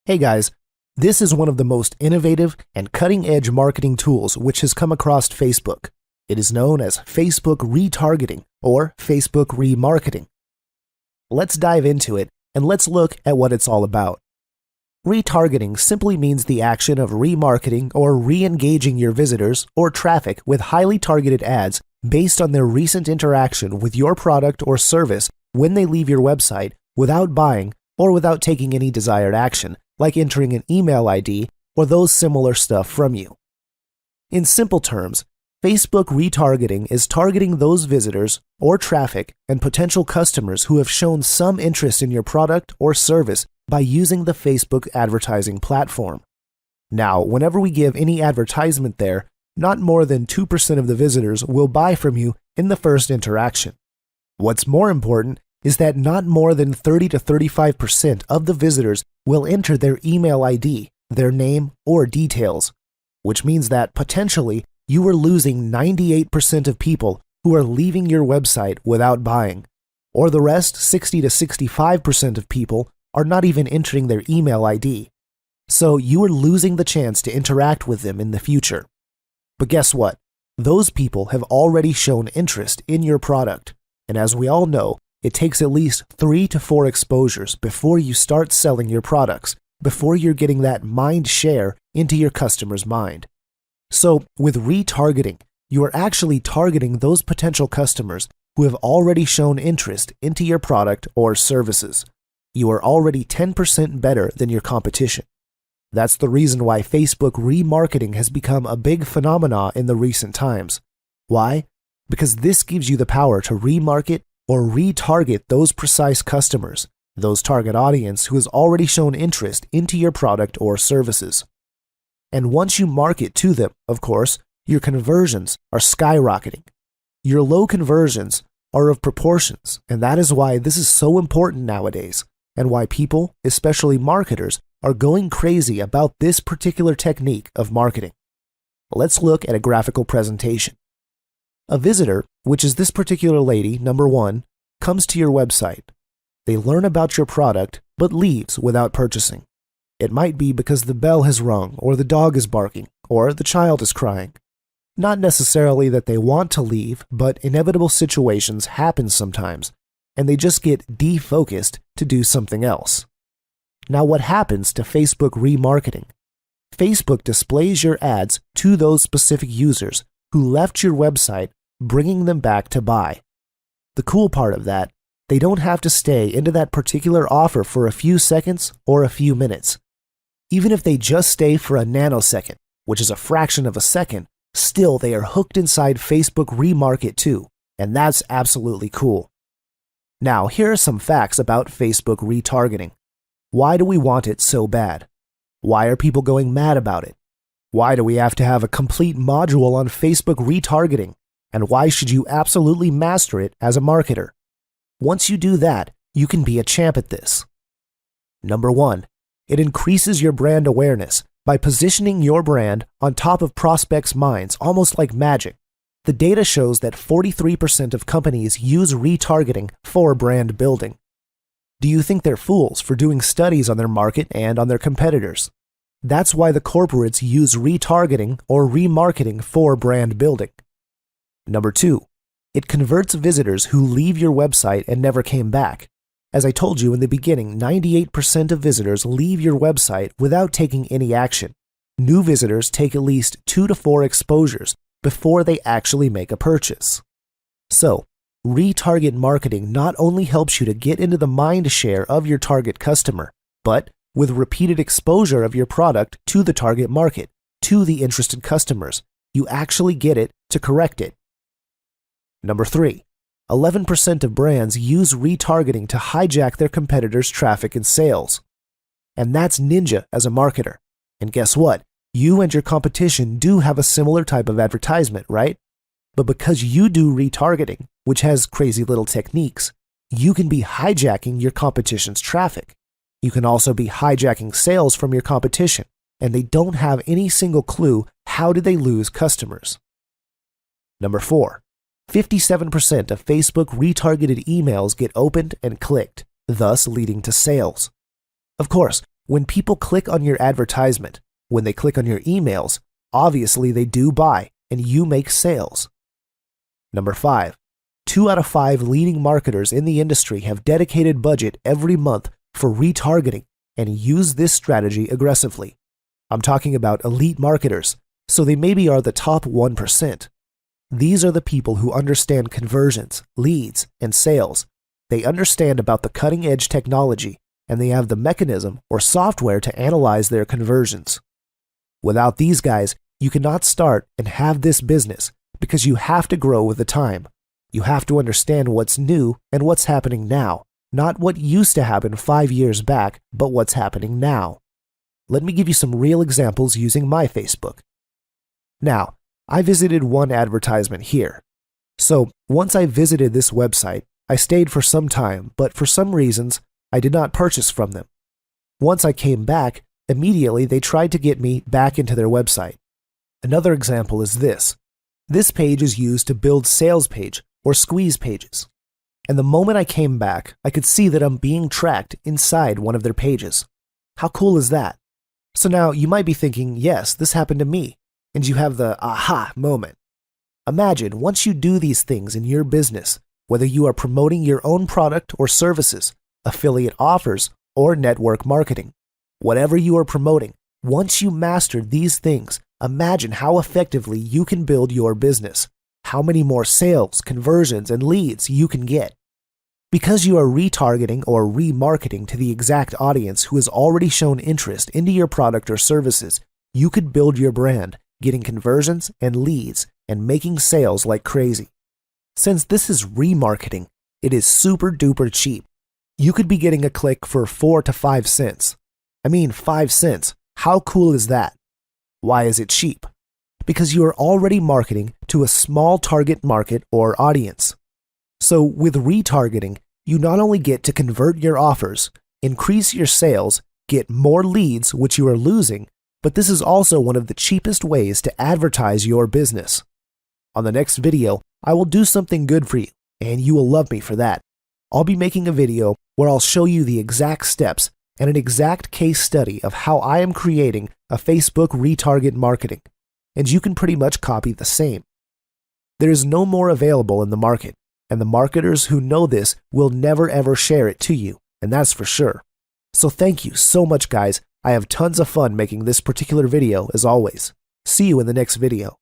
Hey guys, this is one of the most innovative and cutting-edge marketing tools which has come across Facebook. It is known as Facebook retargeting or Facebook remarketing. Let's dive into it and let's look at what it's all about. Retargeting simply means the action of remarketing or re-engaging your visitors or traffic with highly targeted ads based on their recent interaction with your product or service when they leave your website without buying or without taking any desired action, like entering an email ID or those similar stuff from you. In simple terms, Facebook retargeting is targeting those visitors or traffic and potential customers who have shown some interest in your product or service by using the Facebook advertising platform. Now, whenever we give any advertisement there, not more than 2% of the visitors will buy from you in the first interaction. What's more important is that not more than 30 to 35% of the visitors will enter their email ID, their name, or details, which means that potentially you are losing 98% of people who are leaving your website without buying, or the rest 60 to 65% of people are not even entering their email ID. So you are losing the chance to interact with them in the future. But guess what? Those people have already shown interest in your product, and as we all know, it takes at least 3 to 4 exposures before you start selling your products, before you're getting that mind share into your customer's mind. So with retargeting, you are actually targeting those potential customers who have already shown interest into your product or services. You are already 10% better than your competition. That's the reason why Facebook remarketing has become a big phenomenon in the recent times. Why? Because this gives you the power to remarket or retarget those precise customers, those target audience who has already shown interest into your product or services. And once you market to them, of course, your conversions are skyrocketing. Your low conversions are of proportions, and that is why this is so important nowadays, and why people, especially marketers, are going crazy about this particular technique of marketing. Let's look at a graphical presentation. A visitor, which is this particular lady, number 1, comes to your website. They learn about your product, but leaves without purchasing. It might be because the bell has rung, or the dog is barking, or the child is crying. Not necessarily that they want to leave, but inevitable situations happen sometimes, and they just get defocused to do something else. Now, what happens to Facebook remarketing? Facebook displays your ads to those specific users who left your website, bringing them back to buy. The cool part of that, they don't have to stay into that particular offer for a few seconds or a few minutes. Even if they just stay for a nanosecond, which is a fraction of a second, still they are hooked inside Facebook remarket too, and that's absolutely cool. Now, here are some facts about Facebook retargeting. Why do we want it so bad? Why are people going mad about it? Why do we have to have a complete module on Facebook retargeting? And why should you absolutely master it as a marketer? Once you do that, you can be a champ at this. Number 1, it increases your brand awareness by positioning your brand on top of prospects' minds almost like magic. The data shows that 43% of companies use retargeting for brand building. Do you think they're fools for doing studies on their market and on their competitors? That's why the corporates use retargeting or remarketing for brand building. Number 2, it converts visitors who leave your website and never came back. As I told you in the beginning, 98% of visitors leave your website without taking any action. New visitors take at least 2 to 4 exposures before they actually make a purchase. So, retarget marketing not only helps you to get into the mind share of your target customer, but with repeated exposure of your product to the target market, to the interested customers, you actually get it to correct it. Number 3, 11% of brands use retargeting to hijack their competitors' traffic and sales. And that's ninja as a marketer. And guess what? You and your competition do have a similar type of advertisement, right? But because you do retargeting, which has crazy little techniques, you can be hijacking your competition's traffic. You can also be hijacking sales from your competition, and they don't have any single clue how did they lose customers. Number 4, 57% of Facebook retargeted emails get opened and clicked, thus leading to sales. Of course, When people click on your advertisement, when they click on your emails, obviously they do buy and you make sales. Number 5. 2 out of 5 leading marketers in the industry have dedicated budget every month for retargeting and use this strategy aggressively. I'm talking about elite marketers, so they maybe are the top 1%. These are the people who understand conversions, leads, and sales. They understand about the cutting-edge technology, and they have the mechanism or software to analyze their conversions. Without these guys, you cannot start and have this business because you have to grow with the time. You have to understand what's new and what's happening now, not what used to happen 5 years back, but what's happening now. Let me give you some real examples using my Facebook. Now, I visited one advertisement here. So once I visited this website, I stayed for some time, but for some reasons, I did not purchase from them. Once I came back, immediately they tried to get me back into their website. Another example is this. This page is used to build sales page or squeeze pages. And the moment I came back, I could see that I'm being tracked inside one of their pages. How cool is that? So now you might be thinking, yes, this happened to me, and you have the aha moment. Imagine once you do these things in your business, whether you are promoting your own product or services, affiliate offers, or network marketing. Whatever you are promoting, once you master these things, imagine how effectively you can build your business, how many more sales, conversions, and leads you can get. Because you are retargeting or remarketing to the exact audience who has already shown interest into your product or services, you could build your brand, getting conversions and leads and making sales like crazy. Since this is remarketing, it is super duper cheap. You could be getting a click for 4 to 5 cents. I mean 5 cents. How cool is that? Why is it cheap? Because you are already marketing to a small target market or audience. So with retargeting, you not only get to convert your offers, increase your sales, get more leads which you are losing, but this is also one of the cheapest ways to advertise your business. On the next video, I will do something good for you, and you will love me for that. I'll be making a video where I'll show you the exact steps and an exact case study of how I am creating a Facebook retarget marketing, and you can pretty much copy the same. There is no more available in the market, and the marketers who know this will never ever share it to you, and that's for sure. So thank you so much, guys. I have tons of fun making this particular video as always. See you in the next video.